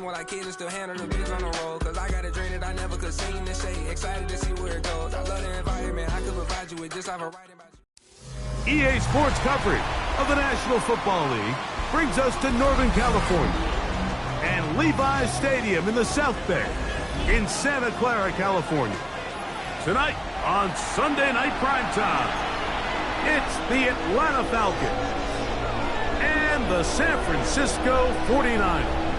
more like kids and still handle the biz on the road. Cause I got a dream that I never could sing and say. Excited to see where it goes. I love the environment. I could provide you with just have a writing about you. EA Sports coverage of the National Football League brings us to Northern California and Levi's Stadium in the South Bay in Santa Clara, California. Tonight on Sunday Night Primetime, it's the Atlanta Falcons and the San Francisco 49ers.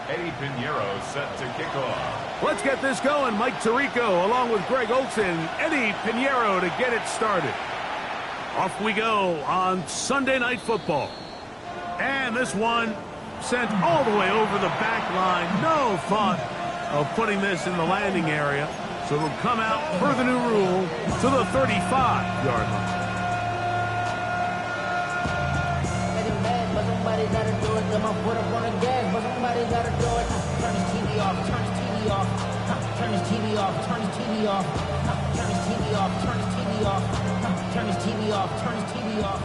Eddie Pinheiro set to kick off. Let's get this going. Mike Tirico along with Greg Olson. Eddie Pinheiro to get it started. Off we go on Sunday Night Football. And this one sent all the way over the back line. No thought of putting this in the landing area. So it'll come out per the new rule to the 35-yard line. Somebody gotta do it. I'm gonna put up on the gas, but somebody gotta do it. Turn his TV off. Turn his TV off. Turn his TV off. Turn his TV off. Turn his TV off. Turn his TV off. Turn his TV off. Turn his TV off.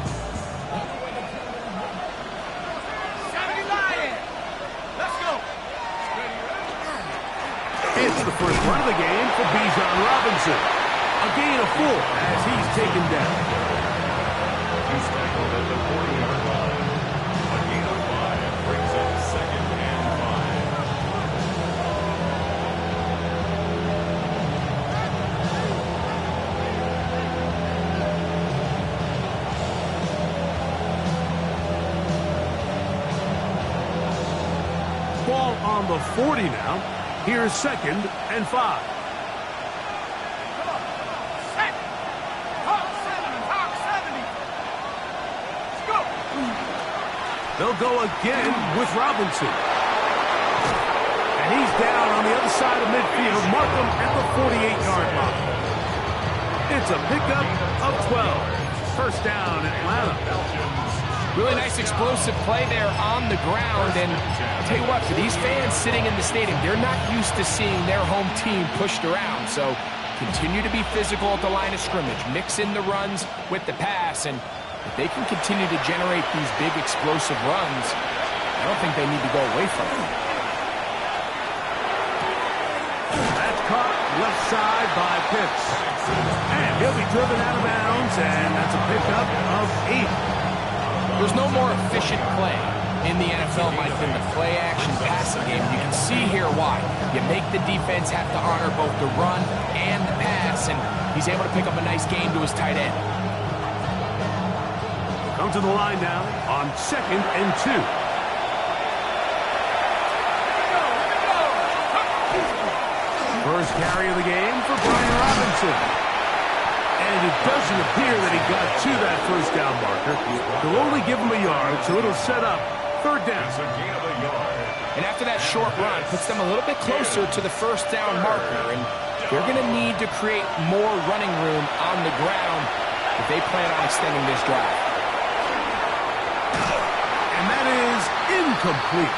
Let's go. It's the first run of the game for Bijan Robinson. A gain of 4 as he's taken down. He's tackled at the 40-yard line. A gain of 5 brings up 2nd and 5. Ball on the 40 now. Here's 2nd and 5. They'll go again with Robinson. And he's down on the other side of midfield. Mark him at the 48-yard line. It's a pickup of 12. First down, Atlanta. Really nice explosive play there on the ground. And I'll tell you what, for these fans sitting in the stadium, they're not used to seeing their home team pushed around. So continue to be physical at the line of scrimmage. Mix in the runs with the pass. And if they can continue to generate these big explosive runs, I don't think they need to go away from it. That's caught left side by Pitts. And he'll be driven out of bounds, and that's a pickup of 8. There's no more efficient play in the NFL, Mike, than the play-action passing game. You can see here why. You make the defense have to honor both the run and the pass, and he's able to pick up a nice gain to his tight end. Come to the line now on 2nd and 2. First carry of the game for Brian Robinson. And it doesn't appear that he got to that first down marker. They'll only give him a yard, so it'll set up 3rd down. It's a gain of a yard. And after that short run, puts them a little bit closer to the first down marker. And they're going to need to create more running room on the ground if they plan on extending this drive. And that is incomplete.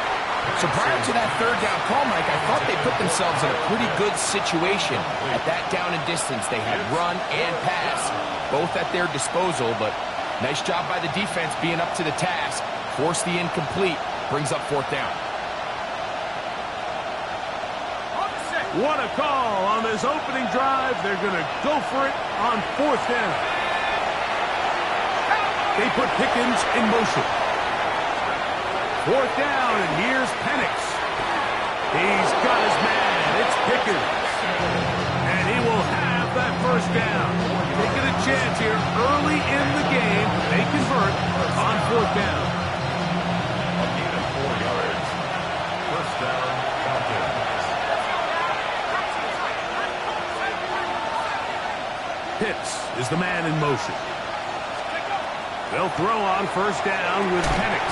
So prior to that 3rd down call, Mike, I thought they put themselves in a pretty good situation at that down and distance. They had run and pass, both at their disposal, but nice job by the defense being up to the task. Force the incomplete, brings up 4th down. What a call on this opening drive. They're going to go for it on 4th down. They put Pickens in motion. 4th down, and here's Penix. He's got his man. It's Pickens. And he will have that first down. Taking a chance here early in the game. They convert on 4th down. A gain of 4 yards. First down, Falcons. Pitts is the man in motion. They'll throw on first down with Penix.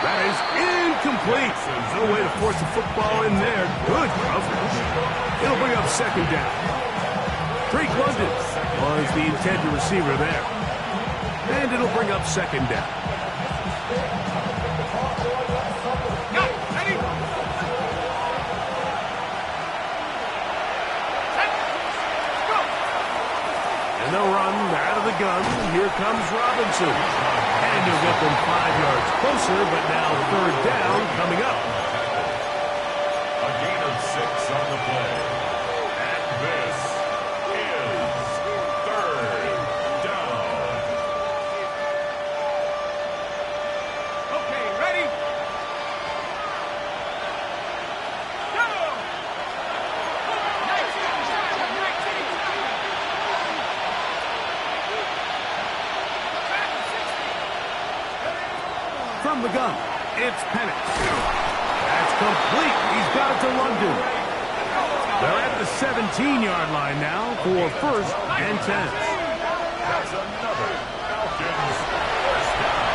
That is incomplete. There's no way to force the football in there. Good coverage. It'll bring up 2nd down. Drake London was the intended receiver there. And it'll bring up second down. And they'll run out of the gun. Here comes Robinson. And he'll get them 5 yards closer, but now third down coming up. A gain of 6 on the play. And this is third down. Okay, ready? Go! From the gun, it's Penix. That's complete. He's got it to London. They're at the 17-yard line now for first and 10. That's another Falcons first down.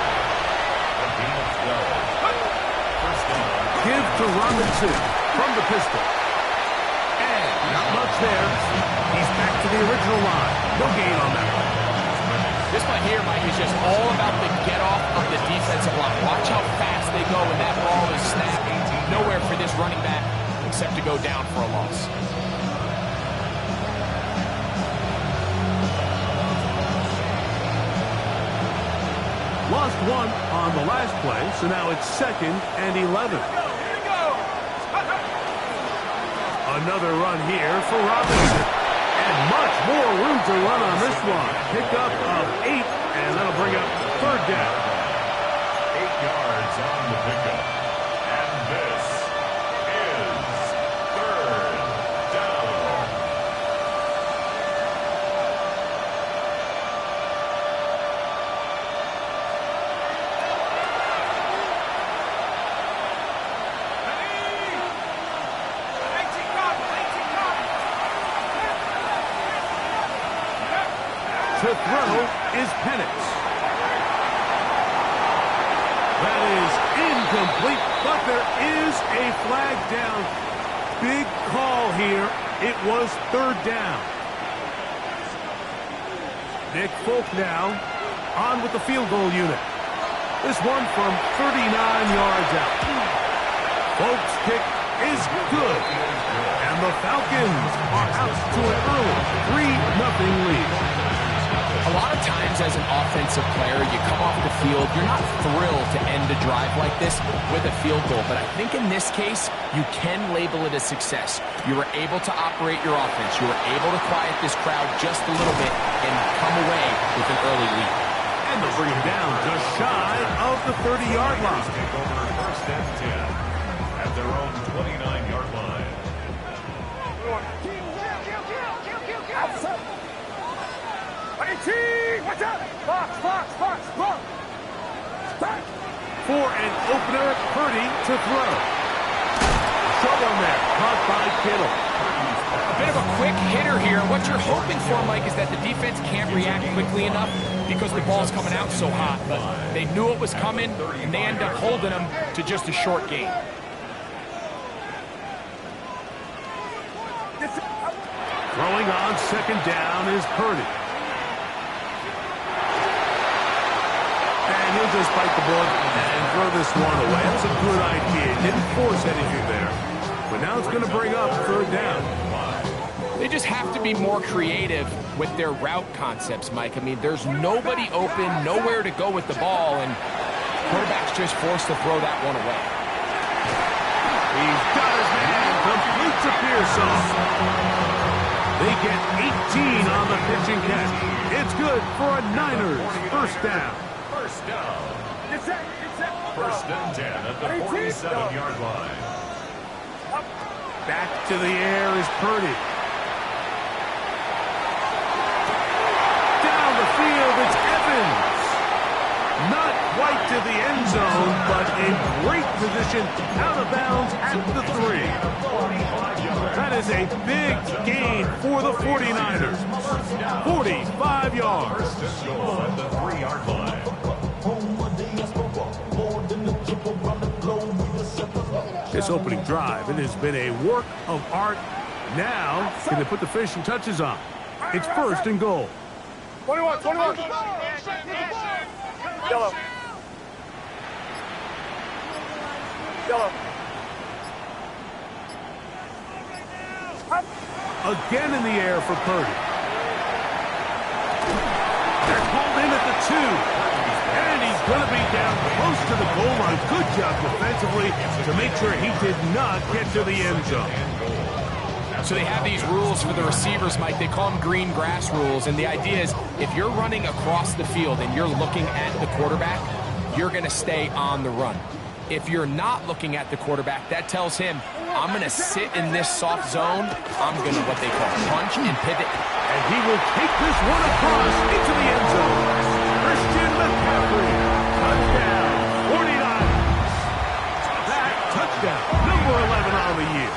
A gain of 12. First down. Give to Robinson from the pistol. And not much there. He's back to the original line. No gain on that one. This one here, Mike, is just all about the get-off of the defensive line. Watch how fast they go when that ball is snapped. Nowhere for this running back except to go down for a loss. Lost one on the last play, so now it's second and 11. Another run here for Robinson. And much more room to run on this one. Pickup of 8, and that'll bring up third down. 8 yards on the pickup. And this is third down. To throw is Penix. That is incomplete, but there is a flag down. Big call here. It was third down. Nick Folk now on with the field goal unit. This one from 39 yards out. Folk's kick is good. And the Falcons are out to an early 3-0 lead. A lot of times as an offensive player, you come off the field, you're not thrilled to end a drive like this with a field goal. But I think in this case, you can label it a success. You were able to operate your offense. You were able to quiet this crowd just a little bit and come away with an early lead. And they'll bring him down just shy of the 30-yard line. Take over first and 10 at their own 29-yard line. Watch out! Box! For an opener, Purdy to throw. Short one there, caught by Kittle. A bit of a quick hitter here. What you're hoping for, Mike, is that the defense can't react quickly enough because the ball's coming out so hot. But they knew it was coming, and they end up holding them to just a short gain. Throwing on second down is Purdy. And he'll just bite the bullet and throw this one away. That's a good idea. Didn't force anything there. But now it's going to bring up third down. They just have to be more creative with their route concepts, Mike. I mean, there's nobody open, nowhere to go with the ball, and quarterback's just forced to throw that one away. He's got his man. Complete to Pearson. They get 18 on the pitching catch. It's good for a Niners first down. First down. First and 10 at the 47-yard line. Back to the air is Purdy. Down the field, it's Evans. Not quite to the end zone, but in great position, out of bounds at the 3. That is a big gain for the 49ers. 45 yards. First and goal at the 3-yard line. This opening drive, it has been a work of art. Now, can they put the finishing touches on? It's first and goal. 21. Yellow. Again in the air for Purdy. They're called in at the 2. And he's going to be down close to the goal line. Good job defensively to make sure he did not get to the end zone. So they have these rules for the receivers, Mike. They call them green grass rules. And the idea is if you're running across the field and you're looking at the quarterback, you're going to stay on the run. If you're not looking at the quarterback, that tells him, I'm going to sit in this soft zone. I'm going to what they call punch and pivot. And he will take this one across into the end zone. Christian McCaffrey, touchdown, 49ers. That touchdown, number 11 on the year.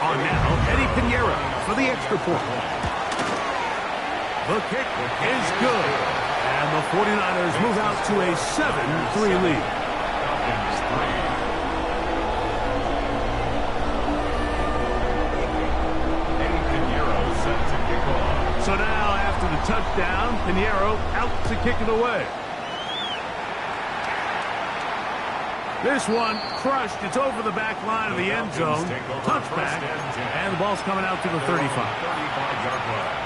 On now, Eddie Piñeiro for the extra point. The kick is good. And the 49ers move out to a 7-3 lead. So now, after the touchdown, Piñeiro out to kick it away. This one crushed. It's over the back line of the end zone. Touchback. And the ball's coming out to the 35. 35-yard line.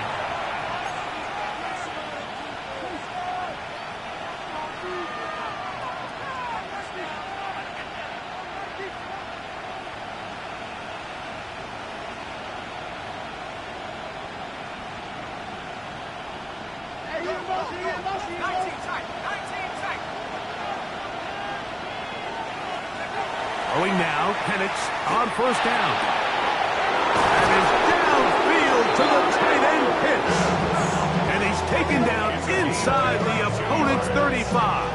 Going now, Penix on first down. And is downfield to the tight end pitch. And he's taken down inside the opponent's 35.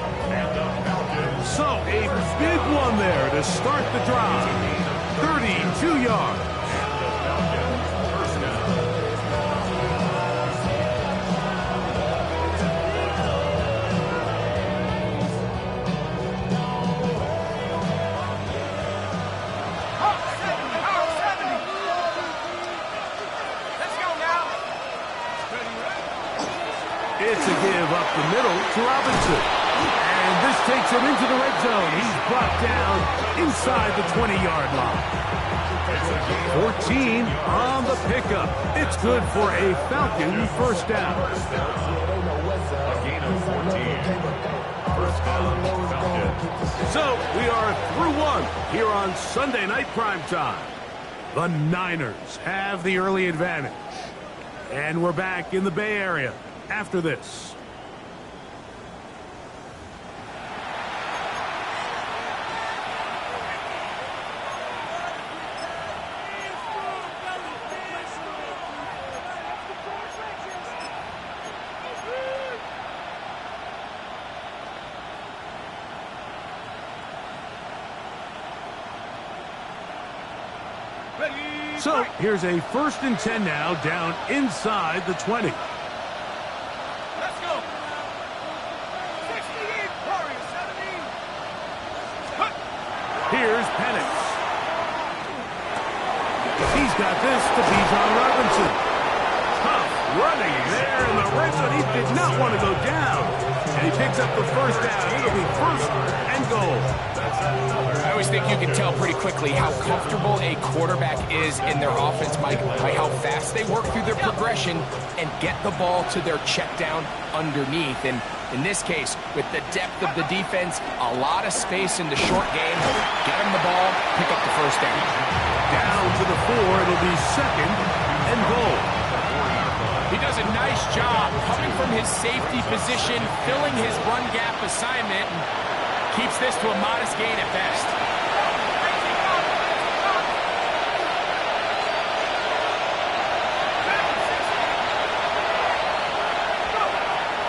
So a big one there to start the drive. 32 yards. It's a give up the middle to Robinson. And this takes him into the red zone. He's brought down inside the 20-yard line. 14 on the pickup. It's good for a Falcon first down. A gain of 14. First down, Falcons. So we are through one here on Sunday Night Primetime. The Niners have the early advantage. And we're back in the Bay Area after this. So here's a 1st and 10 now, down inside the 20. Let's go. 68, Warriors, 17. Here's Penix. He's got this to Bijan Robinson. Tough running there in the red zone. He did not want to go down. And he picks up the first down. It'll be 1st and goal. I always think you can tell pretty quickly how comfortable a quarterback is in their offense, Mike, by how fast they work through their progression and get the ball to their check down underneath. And in this case, with the depth of the defense, a lot of space in the short game, get them the ball, pick up the first down. Down to the 4, it'll be 2nd and goal. He does a nice job coming from his safety position, filling his run gap assignment, and keeps this to a modest gain at best.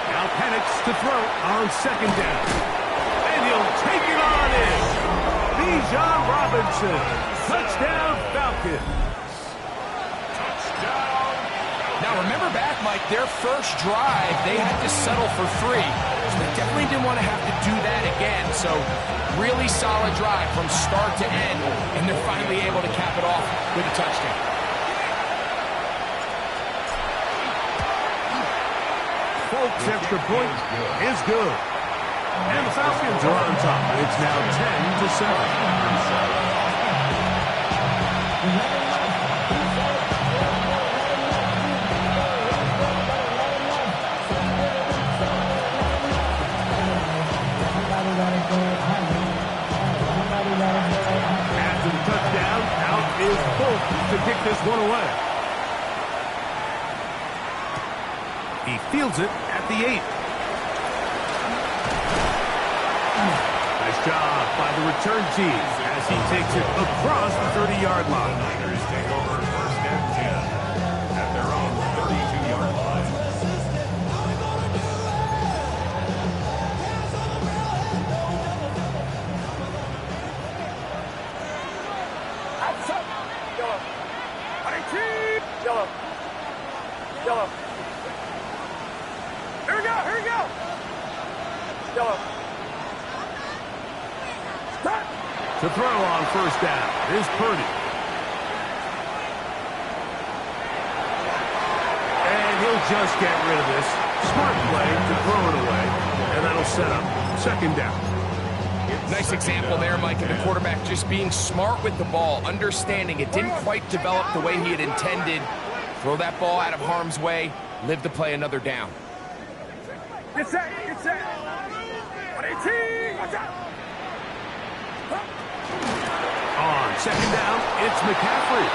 Now Penix to throw on 2nd down. And he'll take it on in. Bijan Robinson. Touchdown Falcons. Now, remember back, Mike, their first drive, they had to settle for 3. So they definitely didn't want to have to do that again. So really solid drive from start to end, and they're finally able to cap it off with a touchdown. Folks' extra point is good. And the Falcons are on top. It's now 10-7. After the touchdown, out is Folk to kick this one away. He fields it at the 8. Nice job by the return team as he takes it across the 30-yard line. Niners take over first and 10 at their own 32-yard line. Yellow. Yellow. Here we go. Here we go. Yellow. Stop. To throw on first down is Purdy. And he'll just get rid of this. Smart play to throw it away. And that'll set up second down. Nice example there, Mike, of the quarterback just being smart with the ball, understanding it didn't quite develop the way he had intended. Throw that ball out of harm's way, live to play another down. Get set. Get set. 118. Watch out. On second down, it's McCaffrey.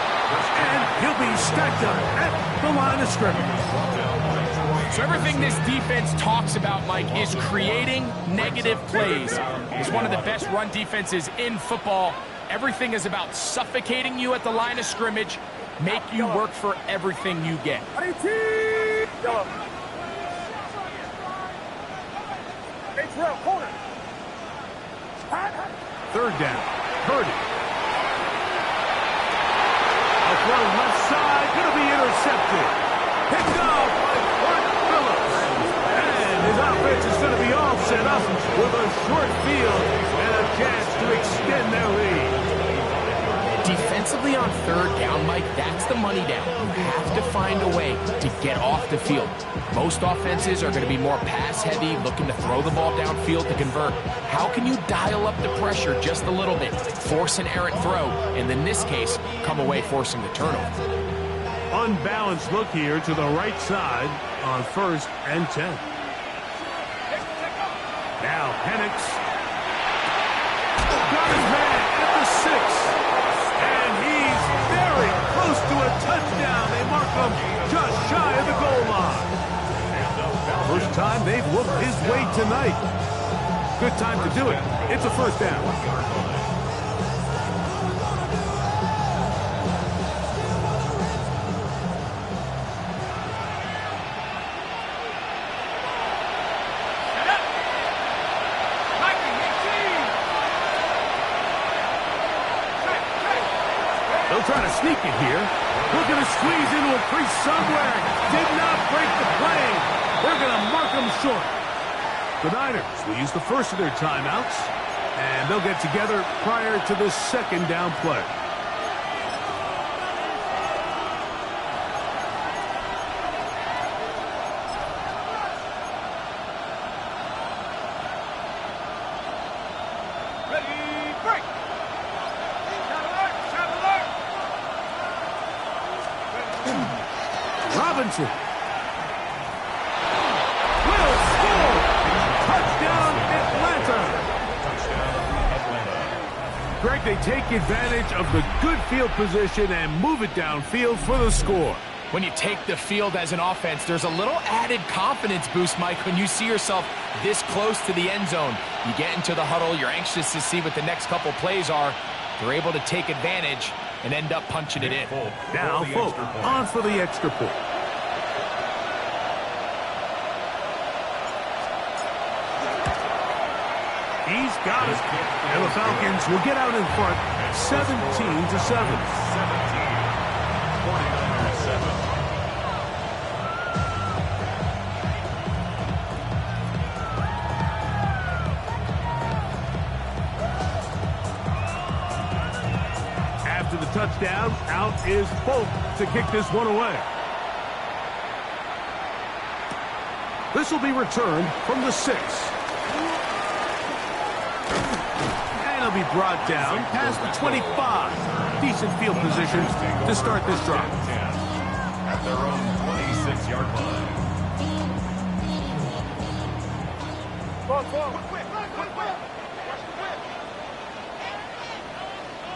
And he'll be stacked up at the line of scrimmage. So everything this defense talks about, Mike, is creating negative plays. It's one of the best run defenses in football. Everything is about suffocating you at the line of scrimmage, make you work for everything you get. 118. Yellow. H-Rail, corner. Third down, Purdy. A throw left side, going to be intercepted. Picked off by Clark Phillips. And his offense is going to be all set up with a short field and a chance to extend their lead. Defensively on third down, Mike, that's the money down. You have to find a way to get off the field. Most offenses are going to be more pass-heavy, looking to throw the ball downfield to convert. How can you dial up the pressure just a little bit, force an errant throw, and in this case, come away forcing the turnover? Unbalanced look here to the right side on first and 10. Now Penix got his man at the 6. And he's very close to a touchdown. They mark him just shy of the goal line. First time they've looked his way tonight. Good time to do it. It's a first down. They'll try to sneak it here. Looking to squeeze into a crease somewhere. Did not break the play. They're going to mark them short. The Niners will use the first of their timeouts, and they'll get together prior to the second down play. Robinson will score. Touchdown, Atlanta. Greg, they take advantage of the good field position and move it downfield for the score. When you take the field as an offense, there's a little added confidence boost, Mike, when you see yourself this close to the end zone. You get into the huddle, you're anxious to see what the next couple plays are. They're able to take advantage and end up punching it in. Now, Folk on for the extra point. He's got it. And the Falcons will get out in front 17-7. 49ers 7. After the touchdown, out is Folk to kick this one away. This will be returned from the 6. And it'll be brought down past the 25. Decent field position to start this drive. At their own 26-yard line.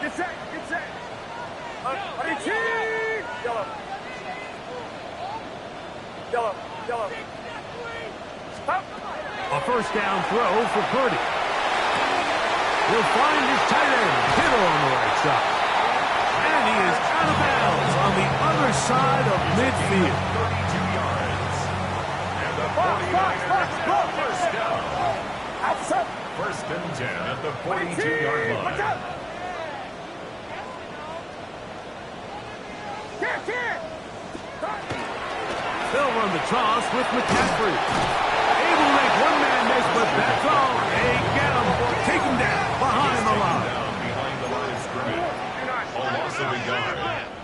Get set, get set. Yellow. Yellow, yellow. Stop. A first down throw for Purdy. He'll find his tight end, Kittle, on the right side. And he is out of bounds on the other side of midfield. 32 yards. And the 49ers have first down. Outside. First and 10 at the 42-yard line. Watch out. They'll run the toss with McCaffrey. Able to make one man miss, but that's all. They get him. Take him down behind the line. Down behind the line of scrimmage. A loss of a yard.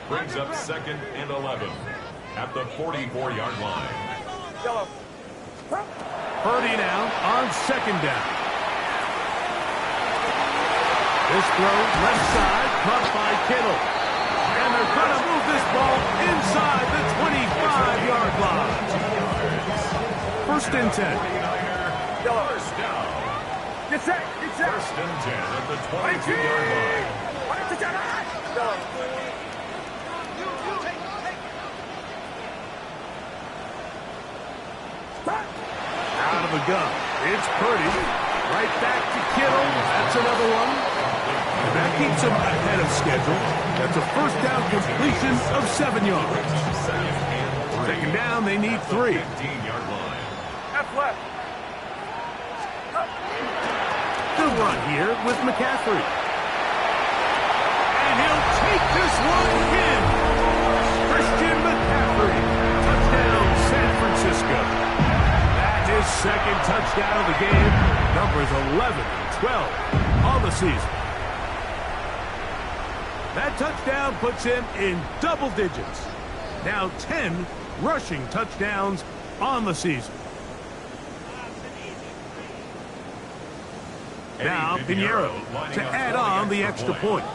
Brings up 2nd and 11 at the 44-yard line. Yellow. Purdy now on 2nd down. This throw left side, caught by Kittle. And they're going to move this ball inside the 25-yard line. First and 10. First down. Get set, get set. First and 10 at the 22-yard line. Out of the gun. It's Purdy. Right back to Kittle. That's another one. And that keeps him ahead of schedule. That's a first down completion of 7 yards. Second down, they need 3. 15-yard line. Left, left. Good run here with McCaffrey. And he'll take this one in. Christian McCaffrey. Touchdown, San Francisco. That's his 2nd touchdown of the game. Numbers 11 and 12 on the season. That touchdown puts him in double digits. Now 10 rushing touchdowns on the season. Now Pinheiro to add on the extra point.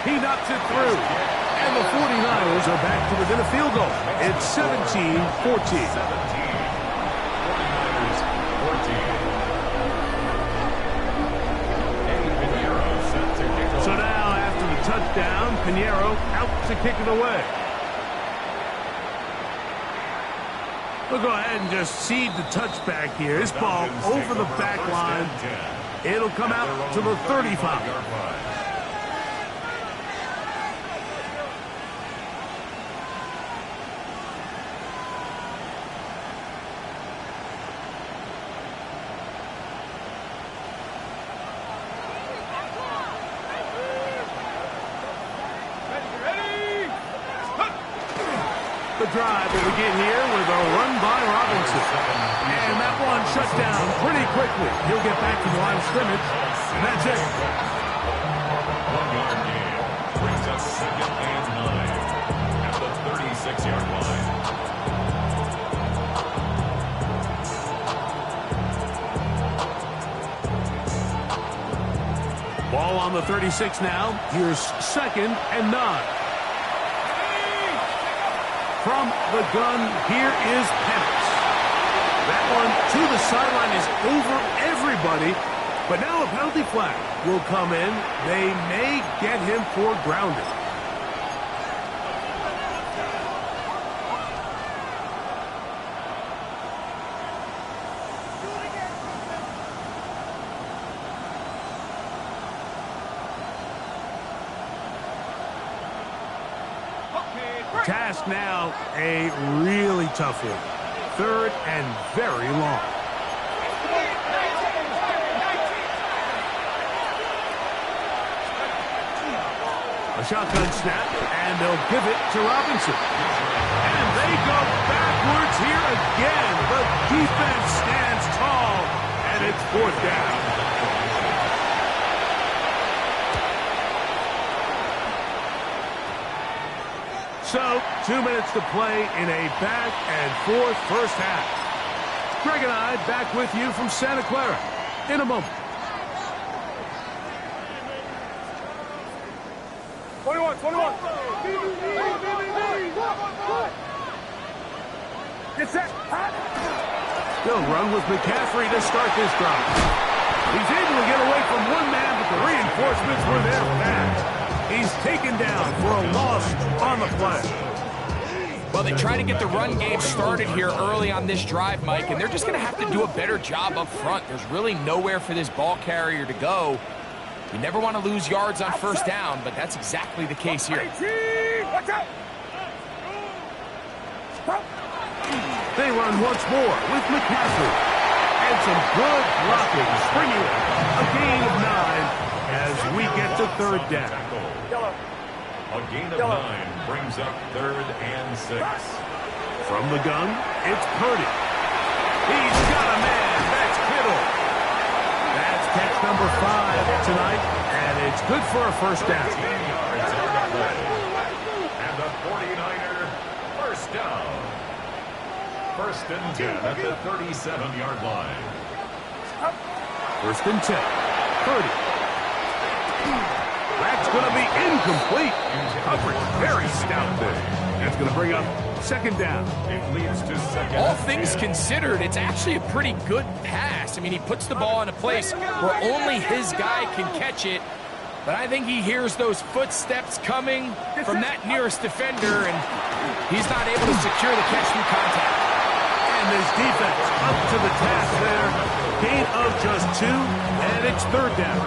He knocks it through. And the 49ers are back to within a field goal. It's 17-14. 49ers 14. So now, after the touchdown, Pinheiro out to kick it away. We'll go ahead and just cede the touchback here. This ball over the back line. It'll come out to the 35. The drive will begin here with a run by Robinson. And that one shut down pretty quickly. He'll get back to the line of scrimmage. And that's it. 1-yard gain. Brings us 2nd and 9 at the 36-yard line. Ball on the 36 now. Here's 2nd and 9. From the gun, here is Penix. That one to the sideline is over everybody. But now a penalty flag will come in. They may get him for grounding. Task now, a really tough one. 3rd and very long. A shotgun snap, and they'll give it to Robinson. And they go backwards here again. The defense stands tall, and it's 4th down. So, 2 minutes to play in a back-and-forth first half. Greg and I back with you from Santa Clara in a moment. 21. Get set. They'll run with McCaffrey to start this drive. He's able to get away from one man, but the reinforcements were there fast. He's taken down for a loss on the play. Well, they try to get the run game started here early on this drive, Mike, and they're just going to have to do a better job up front. There's really nowhere for this ball carrier to go. You never want to lose yards on first down, but that's exactly the case here. Watch out. They run once more with McCaffrey. And some good blocking, springing a gain of 9 as we get to third down. A gain of 9 brings up 3rd and 6. From the gun, it's Purdy. He's got a man. That's Kittle. That's catch number 5 tonight, and it's good for a first down. And the 49er first down. 1st and 10 at the 37-yard line. 1st and 10. Purdy. That's going to be incomplete. Coverage very stout there. That's going to bring up 2nd down. It leads to 2nd. All things considered, it's actually a pretty good pass. I mean, he puts the ball in a place where only his guy can catch it. But I think he hears those footsteps coming from that nearest defender, and he's not able to secure the catch through contact. And this defense up to the task there. Gain of just 2, and it's 3rd down.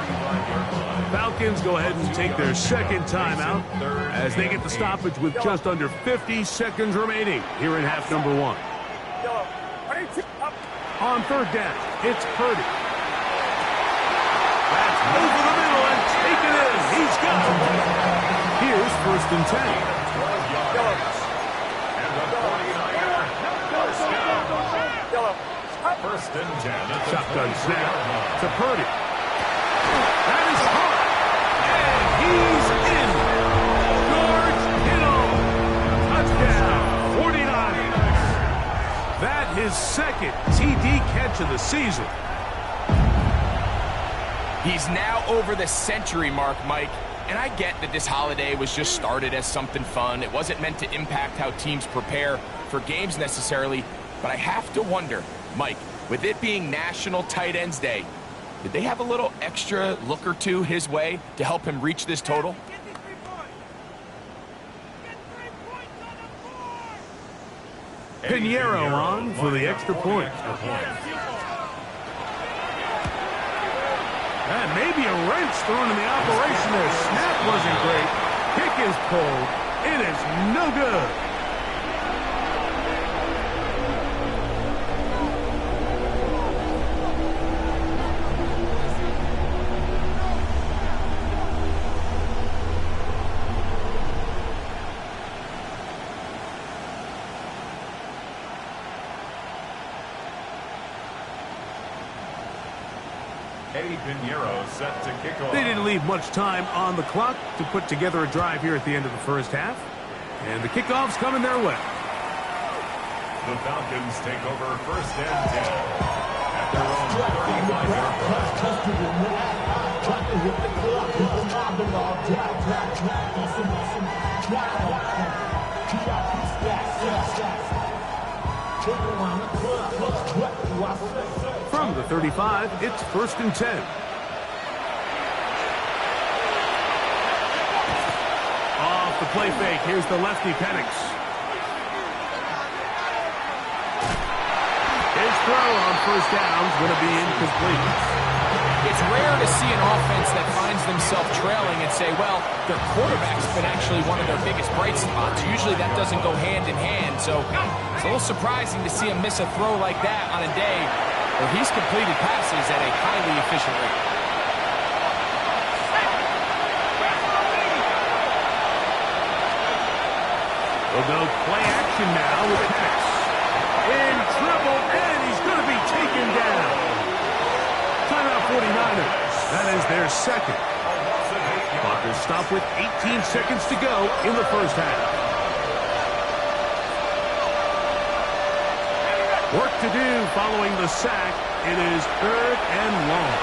Falcons go ahead and take their 2nd timeout as they get the stoppage with just under 50 seconds remaining here in half number 1. On 3rd down, it's Purdy. That's over the middle and taken in. He's got it. Here's 1st and 10. And the 49er first down. 1st and 10. Shotgun snap to Purdy. That is hard. And he's in. George Kittle. Touchdown. 49ers. That his 2nd TD catch of the season. He's now over the century mark, Mike. And I get that this holiday was just started as something fun. It wasn't meant to impact how teams prepare for games necessarily. But I have to wonder, Mike, with it being National Tight Ends Day, did they have a little extra look or two his way to help him reach this total? Pinheiro on for the extra point. And maybe a wrench thrown in the operation there. Snap wasn't great. Kick is pulled. It is no good. Eddie Pinheiro set to kick off. They didn't leave much time on the clock to put together a drive here at the end of the first half. And the kickoff's coming their way. The Falcons take over 1st and 10 at their own 35-yard line. From the 35, it's 1st and 10. Off the play fake, here's the lefty Penix. His throw on first down is going to be incomplete. It's rare to see an offense that finds themselves trailing and say, well, their quarterback's been actually one of their biggest bright spots. Usually that doesn't go hand in hand, so it's a little surprising to see him miss a throw like that on a day where he's completed passes at a highly efficient rate. We'll go play action now with Penix. In trouble, and he's going to be taken down. Timeout 49ers. That is their 2nd. Clock will stop with 18 seconds to go in the first half. Work to do following the sack. It is 3rd and long.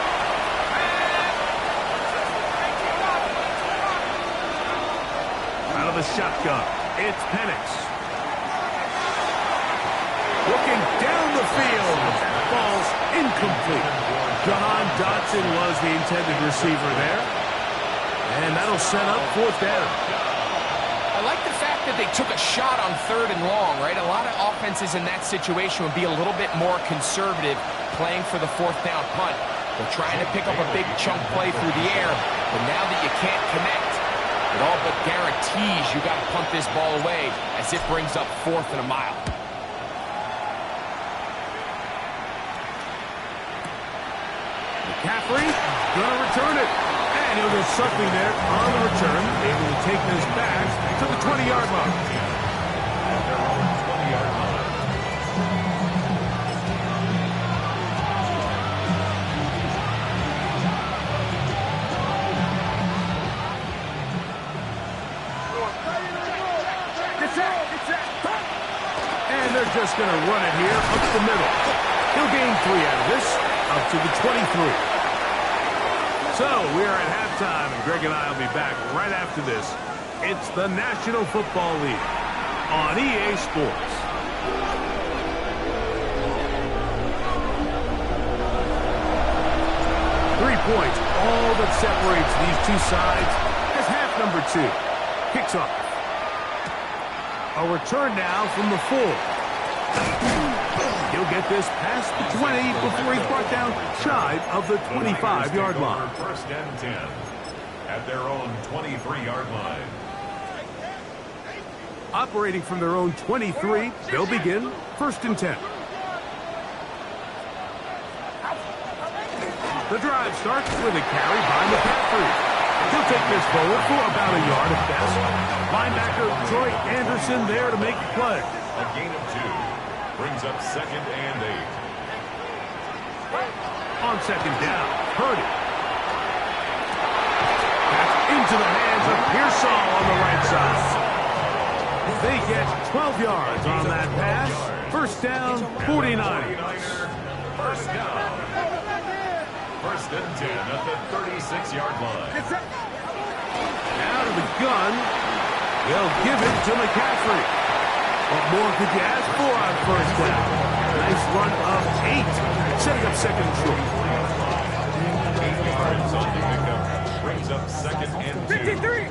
Out of the shotgun, it's Penix. Looking down the field. Ball's incomplete. John Dotson was the intended receiver there. And that'll set up 4th down. I like the fact that they took a shot on 3rd and long, right? A lot of offenses in that situation would be a little bit more conservative playing for the 4th down punt. They're trying to pick up a big chunk play through the air, but now that you can't connect, it all but guarantees you got to punt this ball away as it brings up 4th and a mile. McCaffrey gonna return it. And he'll get something there on the return. Able to take this back to the 20-yard line. At their own 20-yard line. And they're just going to run it here up the middle. He'll gain 3 out of this, up to the 23. So, we're at halftime, and Greg and I will be back right after this. It's the National Football League on EA Sports. Points, all that separates these two sides as half number 2 kicks off. A return now from the 4. He'll get this past the 20 before he's brought down shy of the 25-yard line. 1st and 10 at their own 23-yard line. Operating from their own 23, they'll begin 1st and 10. The drive starts with a carry by McCaffrey. He'll take this forward for about a yard at best. Linebacker Troy Anderson there to make the play. A gain of 2 brings up 2nd and 8. On 2nd down, Purdy. That's into the hands of Pearsall on the right side. They get 12 yards on that pass. 1st down, 49ers. 1st down. 1st and 10 at the 36-yard line. Out of the gun. They'll give it to McCaffrey. What more could you ask for on 1st down? Nice run of 8. Setting up 2nd and short. 8 yards on the pickup. Brings up 2nd and 2. 53!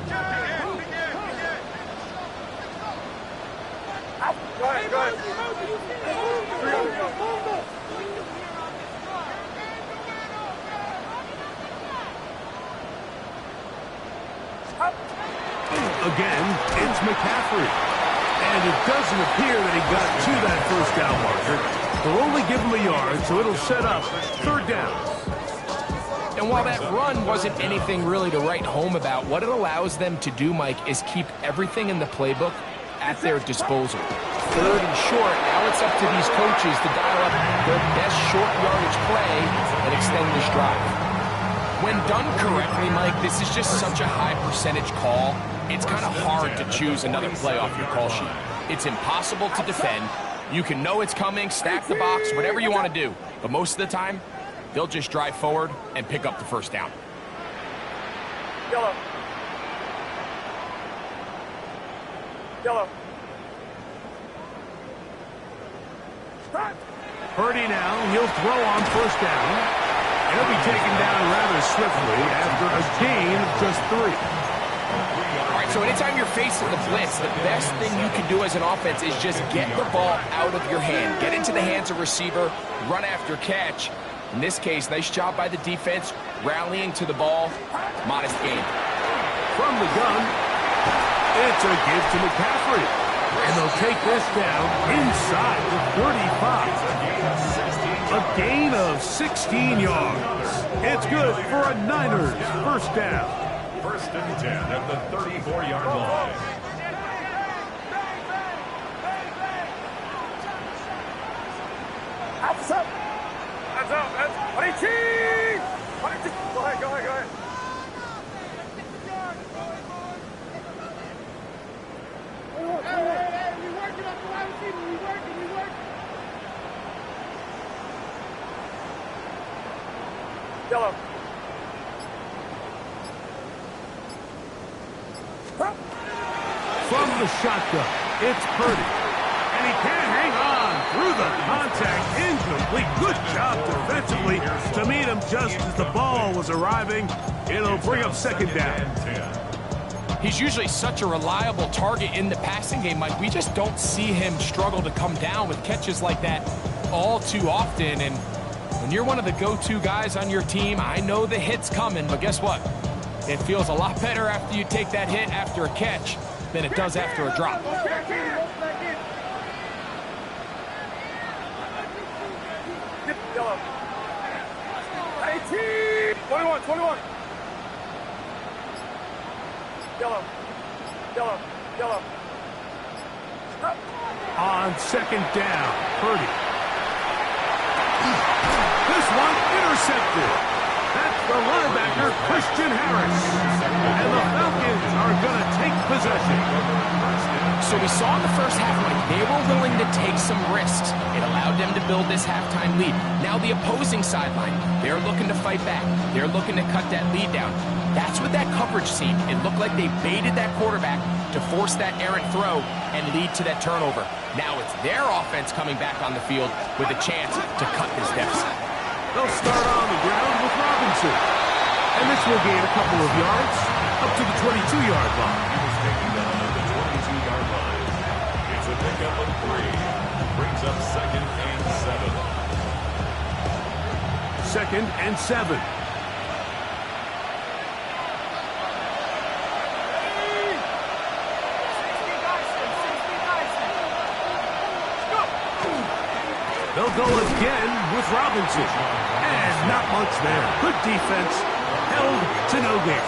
Go ahead, go ahead. Again, it's McCaffrey. And it doesn't appear that he got to that 1st down marker. They'll only give him a yard, so it'll set up 3rd down. And while that run wasn't anything really to write home about, what it allows them to do, Mike, is keep everything in the playbook at their disposal. 3rd and short, now it's up to these coaches to dial up their best short yardage play and extend this drive. When done correctly, Mike, this is just such a high percentage call. It's kind of hard to choose another play off your call sheet. It's impossible to defend. You can know it's coming, stack the box, whatever you want to do. But most of the time, they'll just drive forward and pick up the 1st down. Yellow. Yellow. Purdy now, he'll throw on 1st down. He'll be taken down rather swiftly after a gain of just 3. All right, so anytime you're facing the blitz, the best thing you can do as an offense is just get the ball out of your hand. Get into the hands of receiver, run after catch. In this case, nice job by the defense, rallying to the ball. Modest gain. From the gun, it's a give to McCaffrey. And they'll take this down inside the 35. A gain of 16 yards. It's good for a Niners 1st down. 1st and 10 at the 34-yard line. That's up. That's up. That's 22. 22. Go ahead, go ahead, go ahead. Hey, we working up the wide receiver. We working. Yellow. From the shotgun, it's Purdy. And he can't hang on through the contact. Incomplete. Good job defensively to meet him just as the ball was arriving. It'll bring up second down. He's usually such a reliable target in the passing game, Mike. We just don't see him struggle to come down with catches like that all too often. And when you're one of the go-to guys on your team, I know the hit's coming, but guess what? It feels a lot better after you take that hit after a catch than it does after a drop. Yellow. 18. 21. Yellow. On second down, Purdy. This one intercepted. That's the linebacker, Christian Harris. And the Falcons are going to take possession. So we saw in the first half, Mike, they were willing to take some risks. It allowed them to build this halftime lead. Now the opposing sideline, they're looking to fight back. They're looking to cut that lead down. That's what that coverage seemed. It looked like they baited that quarterback to force that errant throw and lead to that turnover. Now it's their offense coming back on the field with a chance to cut this deficit. They'll start on the ground with Robinson. And this will gain a couple of yards up to the 22-yard line. He was taken down at the 22-yard line. It's a pickup of 3. Brings up second and 7. Second and 7. They'll go again with Robinson. And not much there. Good defense. Held to no gain.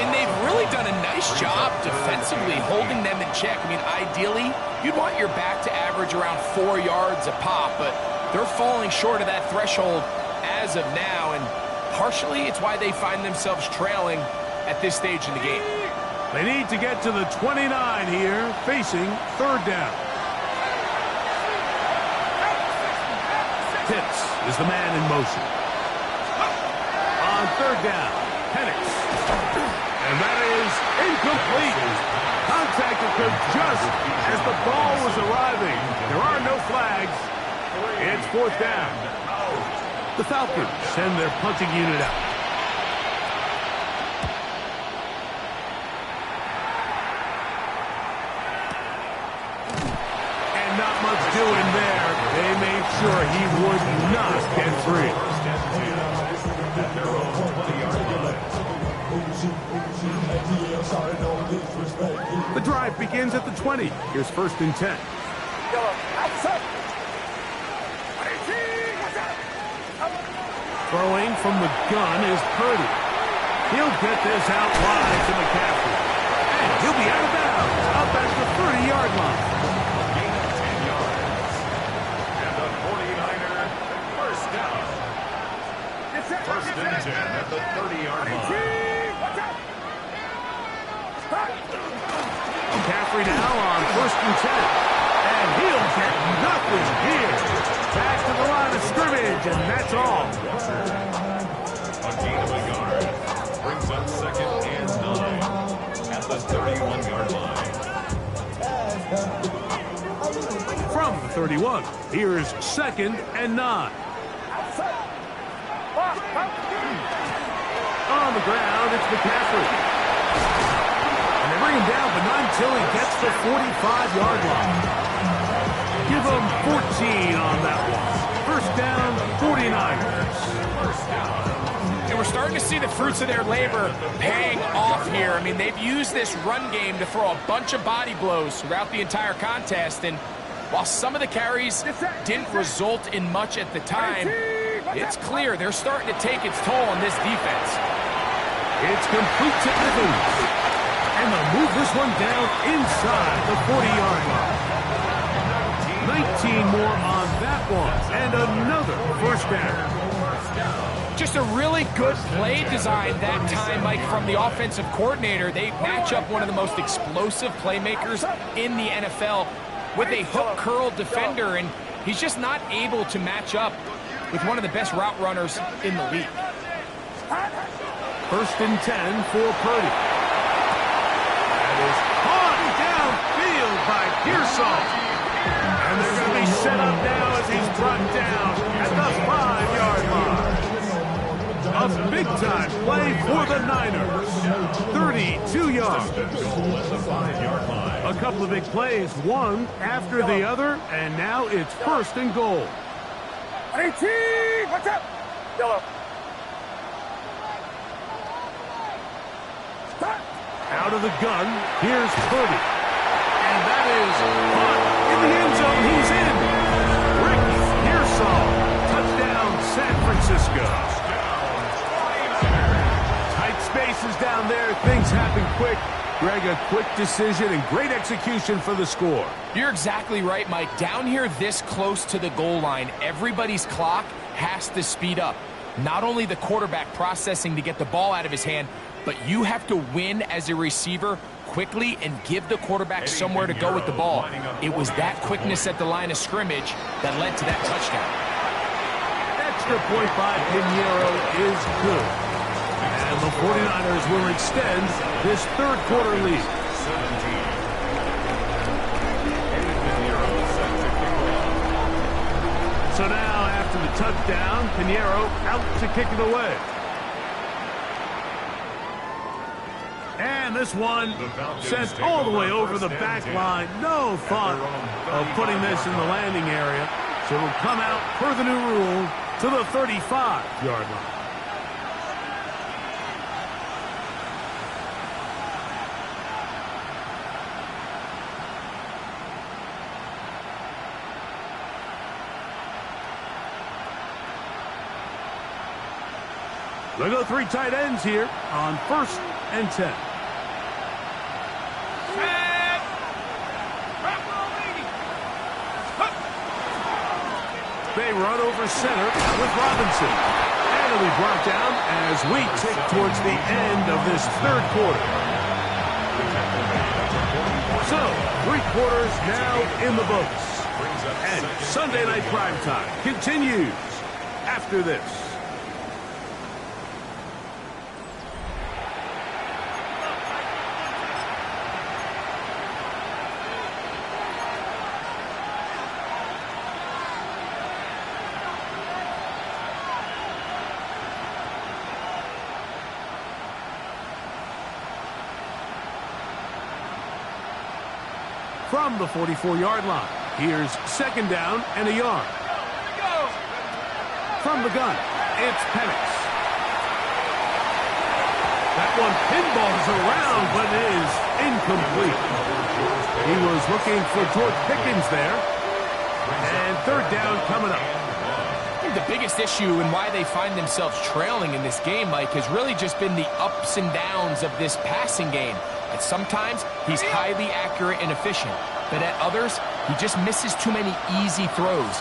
And they've really done a nice job defensively holding them in check. I mean, ideally, you'd want your back to average around 4 yards a pop, but they're falling short of that threshold as of now, and partially it's why they find themselves trailing at this stage in the game. They need to get to the 29 here, facing third down. Pitts is the man in motion. On third down, Penix. And that is incomplete. Contact occurred just as the ball was arriving. There are no flags. It's fourth down. The Falcons send their punting unit out. And not much doing there. They made sure he would not get free. The drive begins at the 20. Here's first and 10. Throwing from the gun is Purdy. He'll get this out wide to McCaffrey. And he'll be out of bounds up at the 30-yard line. Gain of 10 yards. And the 49er first down. First and 10 at the 30-yard line. McCaffrey now on first and 10. And he'll get nothing here. Back to the line of scrimmage, and that's all. A gain of a yard. Brings up second and 9 at the 31-yard line. From the 31, here's second and 9. On the ground, it's McCaffrey. And they bring him down, but not until he gets the 45-yard line. Give him 14 on that one. First down, 49ers. And we're starting to see the fruits of their labor paying off here. I mean, they've used this run game to throw a bunch of body blows throughout the entire contest. And while some of the carries didn't result in much at the time, it's clear they're starting to take its toll on this defense. It's complete to Evans. And they'll move this one down inside the 40-yard line. 19 more on that one. And another first down. Just a really good play design that time, Mike, from the offensive coordinator. They match up one of the most explosive playmakers in the NFL with a hook curl defender, and he's just not able to match up with one of the best route runners in the league. 1st and 10 for Purdy. That is caught downfield by Pearsall. And they're going to be set up now as he's brought down at the 5-yard line. A big-time play for the Niners. 32 yards. A couple of big plays, one after the other, and now it's 1st and goal. 18, watch out! Yellow. Stop. Out of the gun, here's Purdy. And that is caught in the end zone. He's in. Ricky Pearsall. Touchdown, San Francisco. Tight spaces down there. Things happen quick. Greg, a quick decision and great execution for the score. You're exactly right, Mike. Down here this close to the goal line, everybody's clock has to speed up. Not only the quarterback processing to get the ball out of his hand, but you have to win as a receiver quickly and give the quarterback somewhere to go with the ball. It was that quickness at the line of scrimmage that led to that touchdown. Extra point by Piñeiro is good. And the 49ers will extend this 3rd quarter lead. So now, after the touchdown, Piñeiro out to kick it away. And this one sent all the way over the back line. No thought of putting this in the landing area. So it'll come out per the new rule to the 35-yard line. They go 3 tight ends here on 1st and 10. They run over center with Robinson. And it'll be brought down as we tick towards the end of this 3rd quarter. So, 3 quarters now in the books. And Sunday Night Primetime continues after this. From the 44-yard line, here's 2nd down and a yard. From the gun, it's Penix. That one pinballs around, but is incomplete. He was looking for George Pickens there. And 3rd down coming up. I think the biggest issue and why they find themselves trailing in this game, Mike, has really just been the ups and downs of this passing game. And sometimes he's highly accurate and efficient, but at others, he just misses too many easy throws.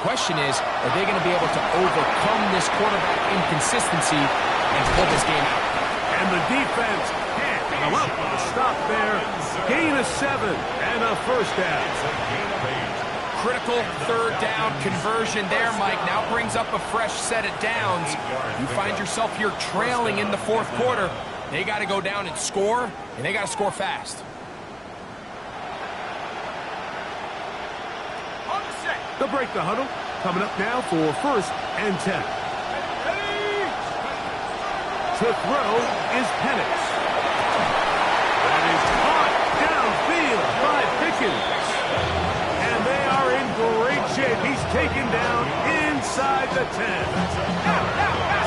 Question is, are they going to be able to overcome this quarterback inconsistency and pull this game out? And the defense can't come up with a stop there. Gain of 7 and a 1st down. Critical 3rd down conversion there, Mike. Now brings up a fresh set of downs. You find yourself here trailing in the 4th quarter. They got to go down and score, and they got to score fast. They'll break the huddle. Coming up now for 1st and 10. To throw is Penix. That is caught downfield by Pickens. And they are in great shape. He's taken down inside the 10.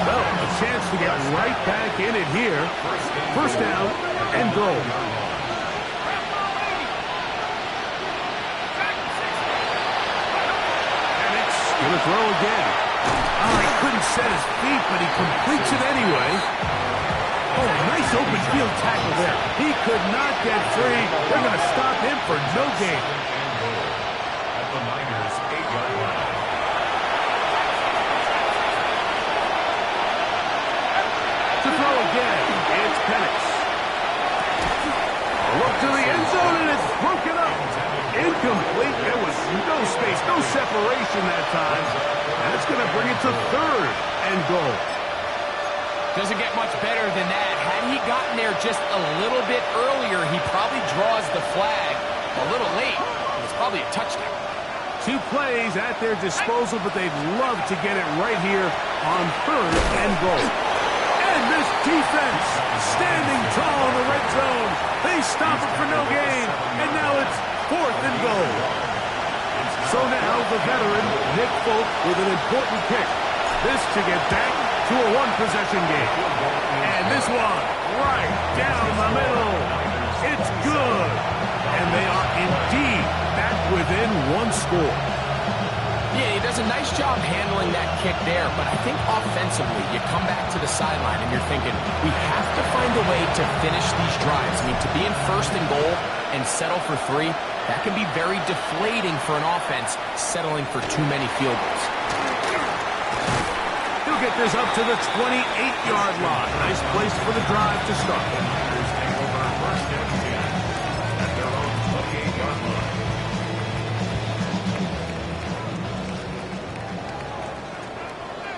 Well, a chance to get right back in it here. 1st down and goal. Penix gonna throw again. Oh, he couldn't set his feet, but he completes it anyway. Oh, nice open field tackle there. He could not get free. They're gonna stop him for no gain. At the Niners' 8-yard line. To throw again, it's Penix. A look to the end zone, and it's broken up. Incomplete. There was no space, no separation that time. That's going to bring it to third and goal. Doesn't get much better than that. Had he gotten there just a little bit earlier, he probably draws the flag a little late. It's probably a touchdown. 2 plays at their disposal, but they'd love to get it right here on third and goal. And this defense standing tall in the red zone. They stop it for no gain, and now it's fourth and goal. So now the veteran, Nick Folk, with an important kick. This to get back to a one-possession game. And this one, right down the middle. It's good. And they are indeed back within 1 score. Yeah, he does a nice job handling that kick there, but I think offensively, you come back to the sideline and you're thinking, we have to find a way to finish these drives. I mean, to be in first and goal and settle for 3, that can be very deflating for an offense settling for too many field goals. He'll get this up to the 28-yard line. Nice place for the drive to start. Take over first and 10 at their own 28-yard line.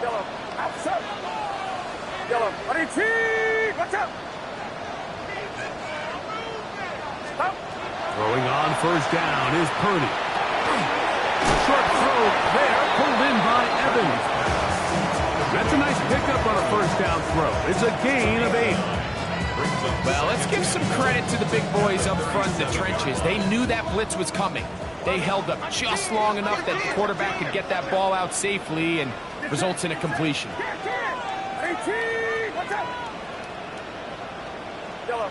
Yellow, outside. Yellow, watch out. Stop. Throwing on first down is Purdy. Short throw there, pulled in by Evans. That's a nice pickup on a first down throw. It's a gain of 8. Well, let's give some credit to the big boys up front in the trenches. They knew that blitz was coming. They held up just long enough that the quarterback could get that ball out safely and results in a completion. 18, watch out. Yellow.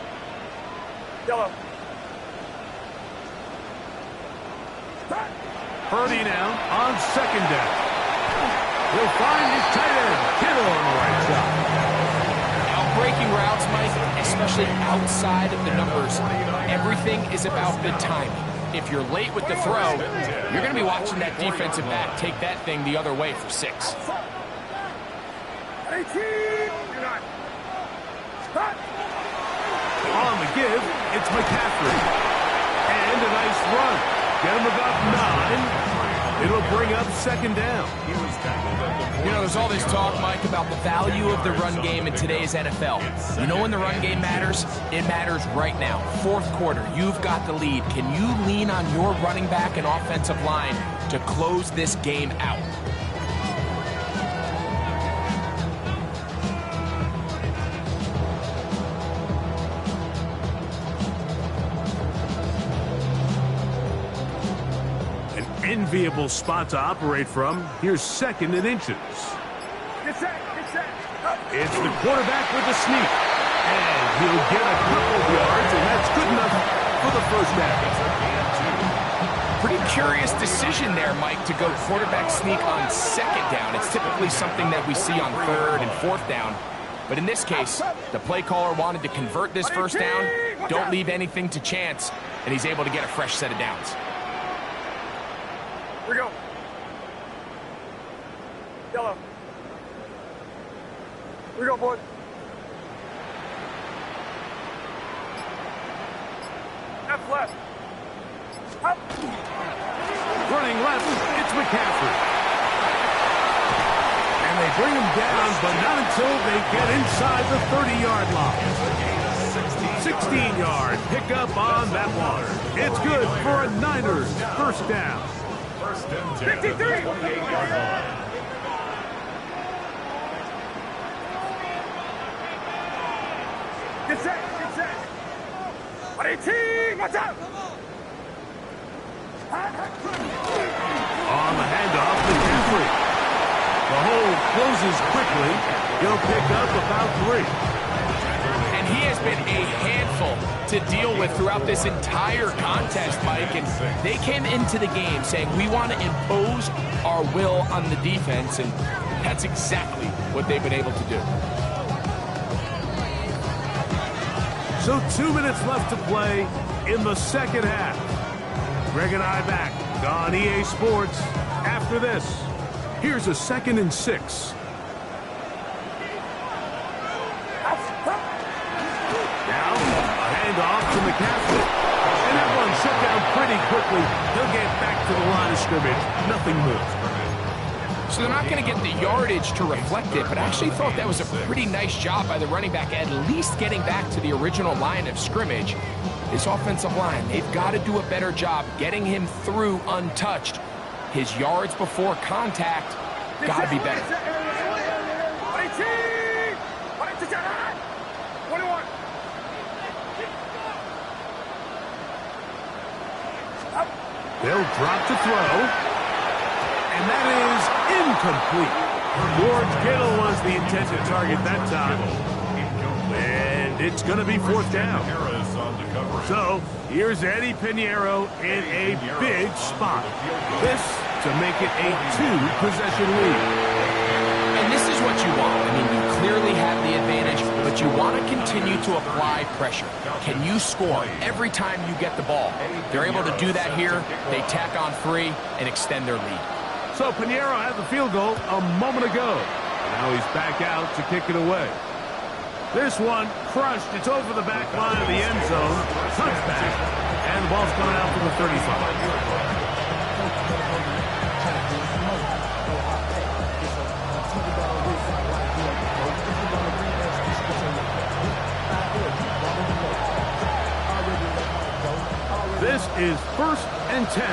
Yellow. Purdy now on second down. He'll find his tight end, Kittle on the right side. Out breaking routes, Mike, especially outside of the numbers, everything is about the timing. If you're late with the throw, you're going to be watching that defensive back take that thing the other way for 6. 18, you're not. Stop. On the give, it's McCaffrey. And a nice run. Get him about 9. It'll bring up second down. You know, there's all this talk, Mike, about the value of the run game in today's NFL. You know when the run game matters? It matters right now. 4th quarter, you've got the lead. Can you lean on your running back and offensive line to close this game out? Enviable spot to operate from. Here's second and inches. Get set, get set. Up. It's the quarterback with the sneak. And he'll get a couple of yards, and that's good enough for the first down. Pretty curious decision there, Mike, to go quarterback sneak on second down. It's typically something that we see on 3rd and 4th down. But in this case, the play caller wanted to convert this first down. Don't leave anything to chance, and he's able to get a fresh set of downs. Here we go. Yellow. Here we go, boy. Left, left. Up. Running left, it's McCaffrey. And they bring him down, but not until they get inside the 30-yard line. 16-yard pickup on that one. It's good for a Niners first down. First and 10 at the 28-yard line. Get set, get set. 18, watch out. On the handoff, McCaffrey. The hole closes quickly. He'll pick up about 3. And he has been a handful to deal with throughout this entire contest, Mike. And they came into the game saying, we want to impose our will on the defense. And that's exactly what they've been able to do. So 2 minutes left to play in the second half. Greg and I back on EA Sports after this. Here's a 2nd and 6. Now, a handoff to McCaffrey. And that one shut down pretty quickly. quickly, they'll get back to the line of scrimmage. Nothing more. So they're not going to get the yardage to reflect it, but I actually thought that was a pretty nice job by the running back, at least getting back to the original line of scrimmage. This offensive line, they've got to do a better job getting him through untouched. His yards before contact got to be better. 21. They'll drop to throw. And that is incomplete. George Kittle was the intended target that time. And it's going to be fourth down. So here's Eddie Piñeiro in a big spot. This to make it a 2-possession lead. And this is what you want. I mean, you clearly have the advantage, but you want to continue to apply pressure. Can you score every time you get the ball? They're able to do that here. They tack on 3 and extend their lead. So Piñeiro had the field goal a moment ago. Now he's back out to kick it away. This one crushed. It's over the back line of the end zone. Touchback. And the ball's coming out from the 35. This is 1st and 10.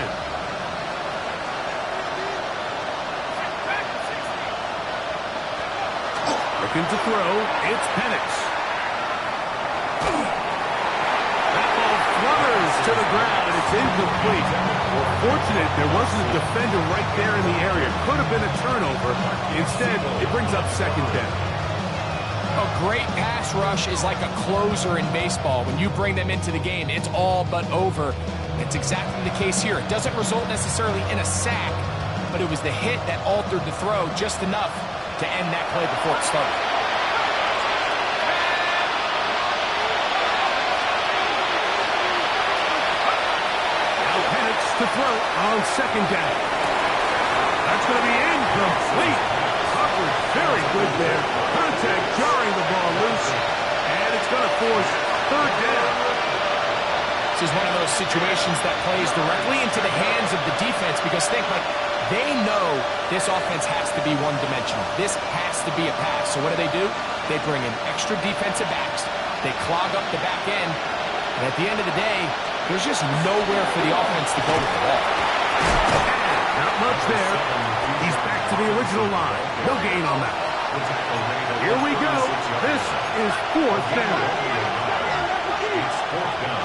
Looking to throw, it's Penix. That ball flutters to the ground. It's incomplete. Well, fortunate there wasn't a defender right there in the area. Could have been a turnover. Instead, it brings up 2nd down. A great pass rush is like a closer in baseball. When you bring them into the game, it's all but over. It's exactly the case here. It doesn't result necessarily in a sack, but it was the hit that altered the throw just enough to end that play before it started. Now Penix to throw on 2nd down. That's going to be incomplete. Covered very good there. Contact jarring the ball loose. And it's going to force 3rd down. This is one of those situations that plays directly into the hands of the defense, because think, like, they know this offense has to be one-dimensional. This has to be a pass. So what do? They bring in extra defensive backs. They clog up the back end. And at the end of the day, there's just nowhere for the offense to go with the ball. Not much there. He's back to the original line. No gain on that. Here we go. This is 4th down. It's 4th down.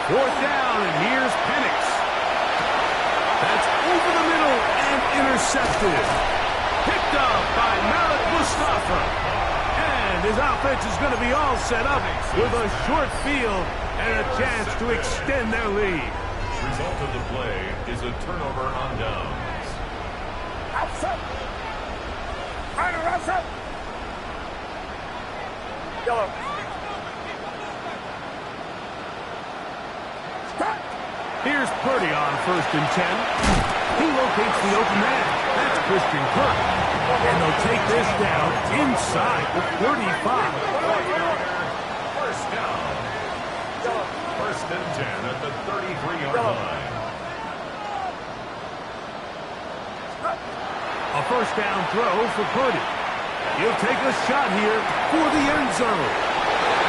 Fourth down, and here's Penix. That's over the middle and intercepted. Picked up by Malik Mustafa. And his offense is going to be all set up with a short field and a chance to extend their lead. Result of the play is a turnover on downs. Outside. Outside. Yellow. Here's Purdy on 1st and 10. He locates the open man. That's Christian Kirk. And they'll take this down inside the 35. 1st down. 1st and 10 at the 33-yard line. A 1st down throw for Purdy. He'll take a shot here for the end zone.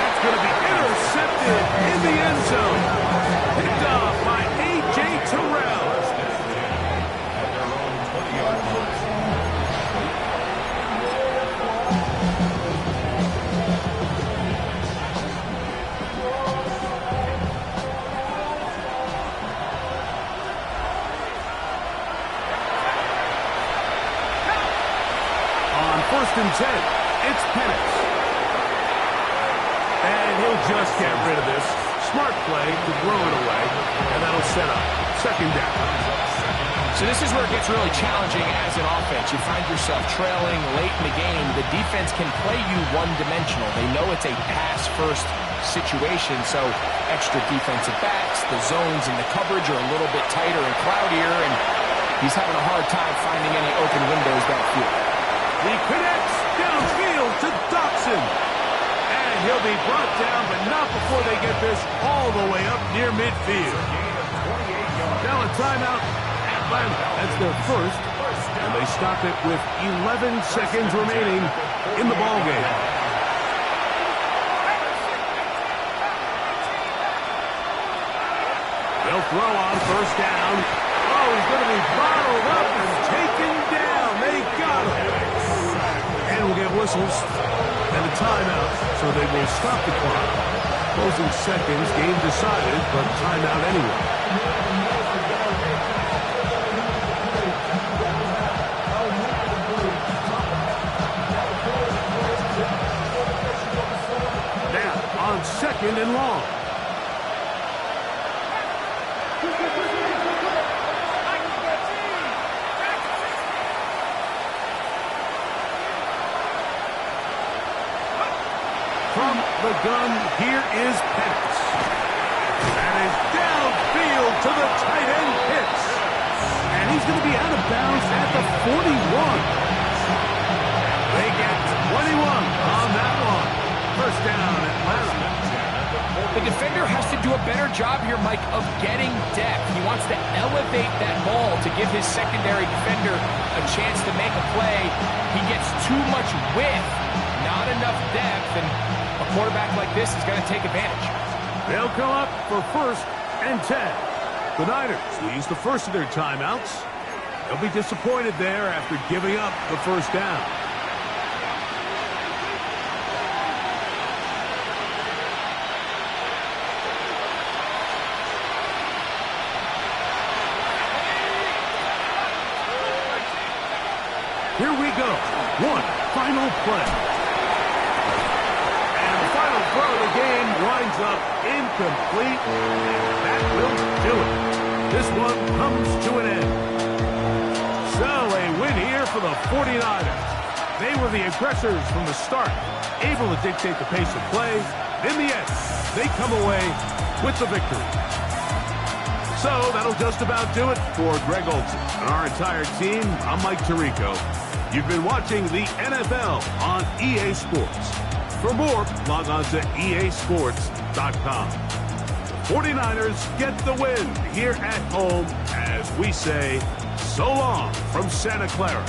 That's going to be intercepted in the end zone. Picked up by A.J. Terrell. At their own 20-yard line. On 1st and 10, it's Penix. And he'll just get rid of this. Smart play to throw it away, and that'll set up 2nd down. So this is where it gets really challenging as an offense. You find yourself trailing late in the game. The defense can play you one-dimensional. They know it's a pass-first situation, so extra defensive backs, the zones and the coverage are a little bit tighter and cloudier, and he's having a hard time finding any open windows downfield. He connects downfield to Dotson. And he'll be brought down, but not before they get this all the way up near midfield. Now a timeout. Atlanta, that's their first, and they stop it with 11 seconds remaining in the ballgame. They'll throw on first down. Oh, he's going to be bottled up and taken down. They got him. And we'll get whistles and a timeout, so they will stop the clock. Closing seconds, game decided, but timeout anyway. Now, on second and long. From the gun, here is Pitts. And is downfield to the tight end, Pitts. And he's going to be out of bounds at the 41. They get 21 on that one. First down, Atlanta. The defender has to do a better job here, Mike, of getting depth. He wants to elevate that ball to give his secondary defender a chance to make a play. He gets too much width, not enough depth, and a quarterback like this is going to take advantage. They'll come up for first and 10. The Niners will use the first of their timeouts. They'll be disappointed there after giving up the first down. Here we go. One final play. And the final throw of the game winds up incomplete. And that will do it. This one comes to an end. So a win here for the 49ers. They were the aggressors from the start, able to dictate the pace of play. In the end, they come away with the victory. So that'll just about do it for Greg Olsen and our entire team. I'm Mike Tirico. You've been watching the NFL on EA Sports. For more, log on to easports.com. The 49ers get the win here at home as we say so long from Santa Clara.